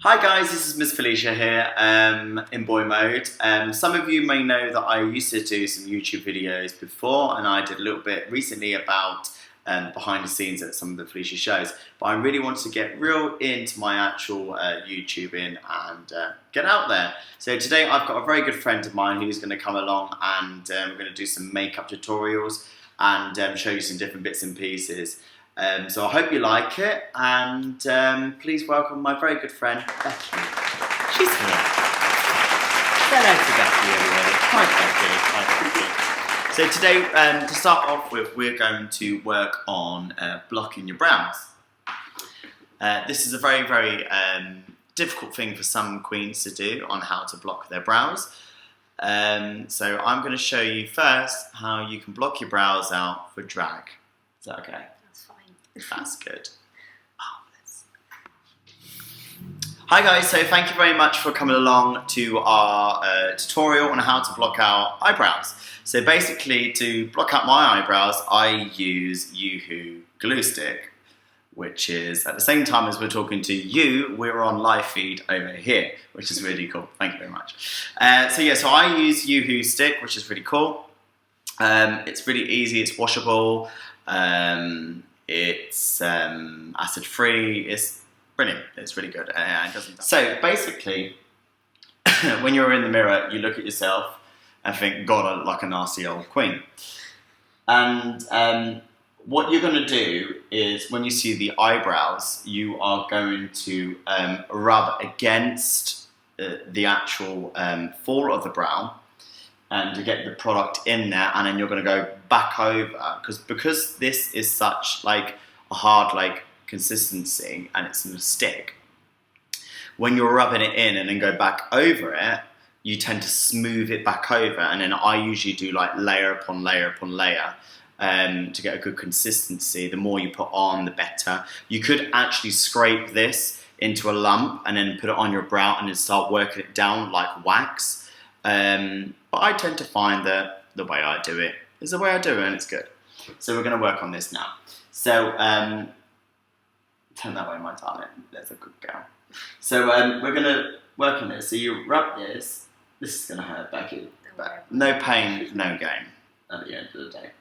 Hi guys, this is Miss Felicia here in boy mode. Some of you may know that I used to do some YouTube videos before, and I did a little bit recently about behind the scenes at some of the Felicia shows. But I really wanted to get real into my actual YouTubing and get out there. So today I've got a very good friend of mine who's going to come along, and we're going to do some makeup tutorials and show you some different bits and pieces. So I hope you like it, and please welcome my very good friend, Becky. She's here. Hello to Becky, everybody. Hi, Becky. So today, to start off with, we're going to work on blocking your brows. This is a very, very difficult thing for some queens to do on how to block their brows. So I'm going to show you first how you can block your brows out for drag. Is that okay? That's good. Hi guys, so thank you very much for coming along to our tutorial on how to block out eyebrows. So basically, to block out my eyebrows, I use Yoo-Hoo glue stick, which is, at the same time as we're talking to you, we're on live feed over here, which is really cool. Thank you very much. So I use Yoo-Hoo stick, which is really cool. It's really easy, it's washable. It's acid free. It's brilliant. It's really good. So basically, when you're in the mirror, you look at yourself and think, God, I look like a nasty old queen. And what you're going to do is, when you see the eyebrows, you are going to rub against the actual fall of the brow, and to get the product in there, and then you're going to go back over, because this is such like a hard consistency, and it's going to stick. When you're rubbing it in and then go back over it, you tend to smooth it back over, and then I usually do like layer upon layer upon layer to get a good consistency. The more you put on, the better. You could actually scrape this into a lump and then put it on your brow and then start working it down like wax. But I tend to find that the way I do it is the way I do it, and it's good. So we're going to work on this now. So turn that way, my darling. There's a good girl. So we're going to work on this. So you rub this. This is going to hurt, Becky. But no pain, no gain at the end of the day.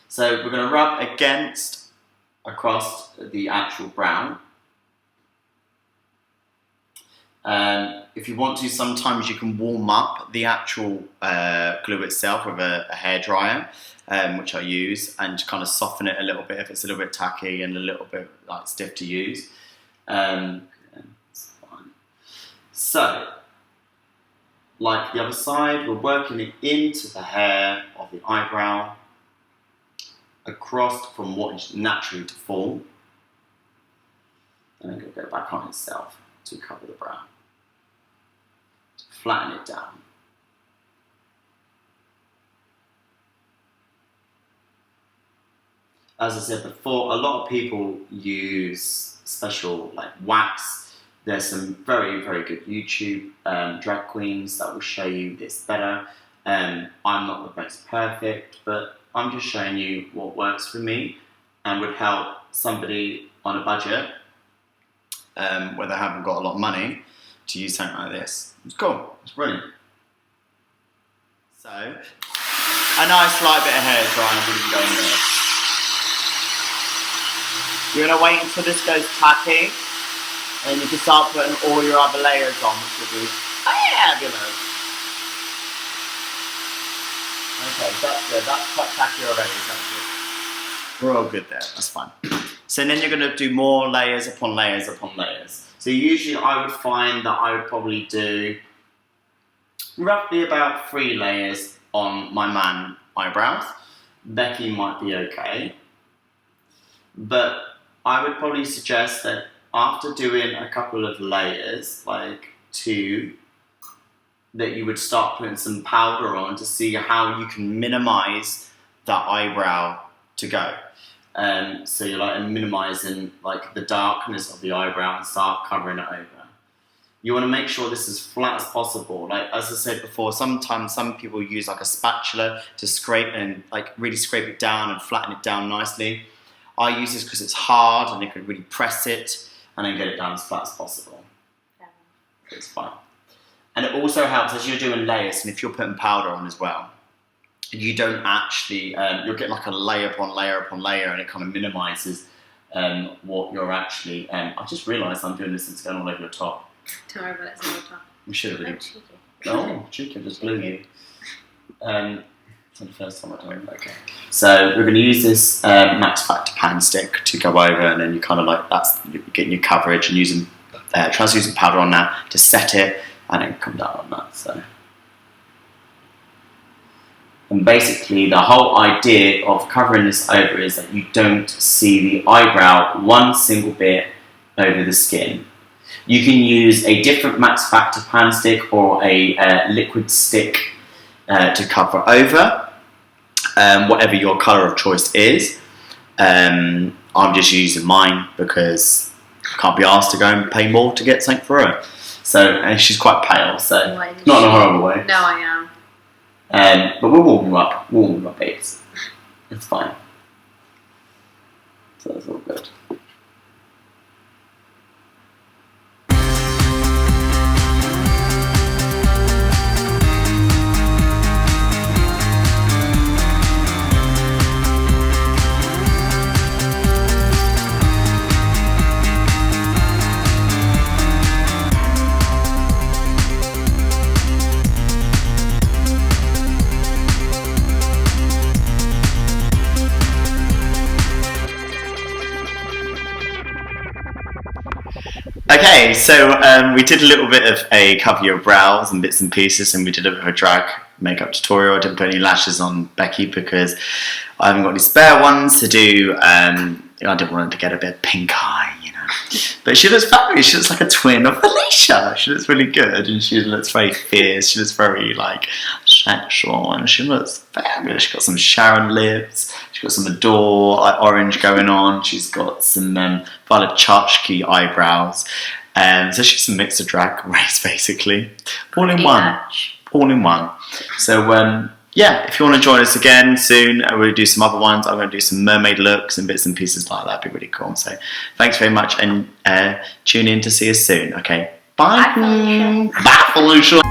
So we're going to rub across the actual brow. If you want to, sometimes you can warm up the actual glue itself with a hairdryer, which I use, and kind of soften it a little bit if it's a little bit tacky and a little bit like stiff to use. It's fine. So, like the other side, we're working it into the hair of the eyebrow, across from what is naturally to fall, and then it'll go back on itself to cover the brow. Flatten it down. As I said before, a lot of people use special wax. There's some very, very good YouTube drag queens that will show you this better. I'm not the most perfect, but I'm just showing you what works for me and would help somebody on a budget where they haven't got a lot of money to use something like this. It's cool. It's brilliant. So, a nice light bit of hair drying and we can go in there. You're going to wait until this goes tacky, and you can start putting all your other layers on, which will be fabulous. Okay, that's good. That's quite tacky already. We're all good there. That's fine. So then you're going to do more layers upon layers upon layers. So usually I would find that I would probably do roughly about 3 layers on my man eyebrows. Becky might be okay. But I would probably suggest that after doing a couple of layers, like 2, that you would start putting some powder on to see how you can minimize that eyebrow to go. So you're like minimizing like the darkness of the eyebrow and start covering it over. You want to make sure this is as flat as possible. Like as I said before, sometimes some people use like a spatula to scrape and like really scrape it down and flatten it down nicely. I use this because it's hard and you can really press it and then get it down as flat as possible. It's fine. And it also helps as you're doing layers, and if you're putting powder on as well, you don't actually, you'll get like a layer upon layer upon layer, and it kind of minimises what you're actually. I just realised I'm doing this and it's going all over your top. Don't worry about it, it's on the top. We should have Oh, really. cheeky. Oh, cheeky, just blew you. It's not the first time I've done it. Okay. So we're going to use this Max Factor pan stick to go over, and then you kind of like you're getting your coverage and using translucent powder on that to set it, and then come down on that. So. And basically, the whole idea of covering this over is that you don't see the eyebrow one single bit over the skin. You can use a different Max Factor pan stick or a liquid stick to cover over, whatever your colour of choice is. I'm just using mine because I can't be asked to go and pay more to get something for her. So, and she's quite pale, so not in a horrible way. No, I am. But we'll warm you up. We'll warm you up, babes. It's fine. So that's all good. Okay, so we did a little bit of a cover your brows and bits and pieces, and we did a bit of a drag makeup tutorial. I didn't put any lashes on Becky because I haven't got any spare ones to do. I didn't want her to get a bit of pink eye, you know. But she looks fabulous. She looks like a twin of Felicia. She looks really good, and she looks very fierce. She looks very like sexual, and she looks fabulous. She's got some Sharon lips. She's got some Adore like orange going on. She's got some Violet Chachki eyebrows. So she's a mix of drag race basically, all in one. All in one. So yeah, if you want to join us again soon, we'll do some other ones. I'm going to do some mermaid looks and bits and pieces like that. It'd be really cool. So thanks very much, and tune in to see us soon. Okay, bye. Bye, Felicia. Bye, Felicia.